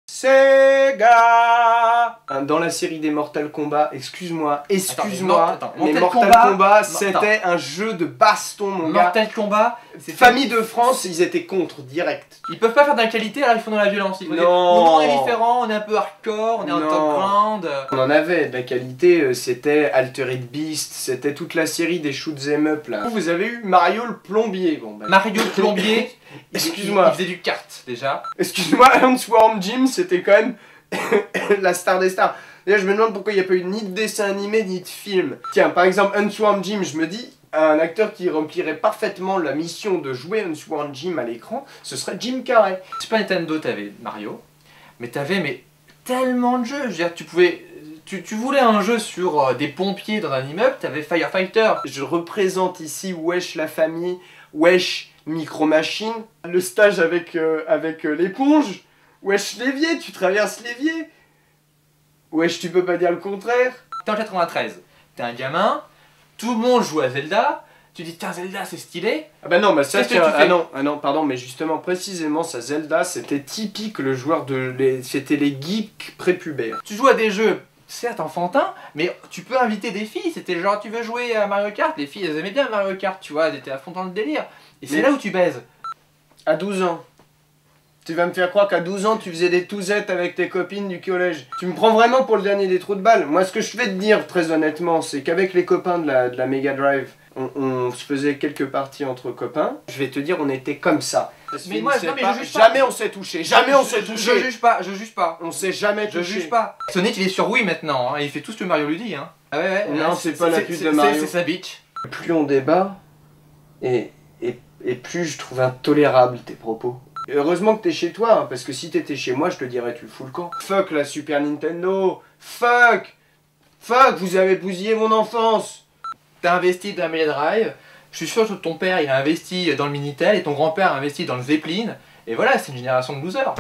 Sega. Dans la série des Mortal Kombat, excuse-moi, mais Mortal Kombat, c'était un jeu de baston, mon gars. Mortal Kombat, Famille de France, ils étaient contre, direct. Ils peuvent pas faire de la qualité, alors ils font dans la violence. Ils Non. On est différent, on est un peu hardcore, on est en top ground. On en avait de la qualité, c'était Altered Beast, c'était toute la série des shoot 'em up là. Vous avez eu Mario le plombier. Bon, bah... Mario le plombier, excuse-moi. Il faisait du kart déjà. Excuse-moi, Earthworm Jim, c'était quand même la star des stars. D'ailleurs, je me demande pourquoi il n'y a pas eu ni de dessin animé ni de film. Tiens, par exemple, Earthworm Jim, je me dis, un acteur qui remplirait parfaitement la mission de jouer Earthworm Jim à l'écran, ce serait Jim Carrey. Super Nintendo, t'avais Mario, mais t'avais tellement de jeux. Je veux dire, tu voulais un jeu sur des pompiers dans un immeuble, t'avais Firefighter. Je représente ici Wesh la famille, Wesh Micro Machine, le stage avec l'éponge, Wesh l'évier, tu traverses l'évier. Wesh, tu peux pas dire le contraire. T'es en 93, t'es un gamin, tout le monde joue à Zelda, tu dis tiens Zelda c'est stylé. Ah bah non, bah ça tiens, ah non, pardon, mais justement, précisément, ça Zelda, c'était typique le joueur c'était les geeks prépubères. Tu joues à des jeux, certes enfantins, mais tu peux inviter des filles, c'était genre tu veux jouer à Mario Kart, les filles elles aimaient bien Mario Kart, tu vois, elles étaient à fond dans le délire. Et c'est là où tu baises. À 12 ans. Tu vas me faire croire qu'à 12 ans, tu faisais des touzettes avec tes copines du collège. Tu me prends vraiment pour le dernier des trous de balles. Moi, ce que je vais te dire, très honnêtement, c'est qu'avec les copains de la Mega Drive, on se faisait quelques parties entre copains. Je vais te dire, on était comme ça. Mais moi, non, mais je juge pas. Jamais on s'est touché. Jamais on s'est touché. Je juge pas. On s'est jamais touché. Je juge pas. Sonic, il est sur Wii maintenant, hein, il fait tout ce que Mario lui dit. Hein. Ah ouais. Non, c'est pas la pute de Mario. C'est sa bitch. Plus on débat, et plus je trouve intolérable tes propos. Et heureusement que t'es chez toi, hein, parce que si t'étais chez moi, je te dirais tu le fous le camp. Fuck la Super Nintendo. Fuck, vous avez bousillé mon enfance. T'as investi dans la Mega Drive, je suis sûr que ton père il a investi dans le Minitel et ton grand-père a investi dans le Zeppelin, et voilà, c'est une génération de losers.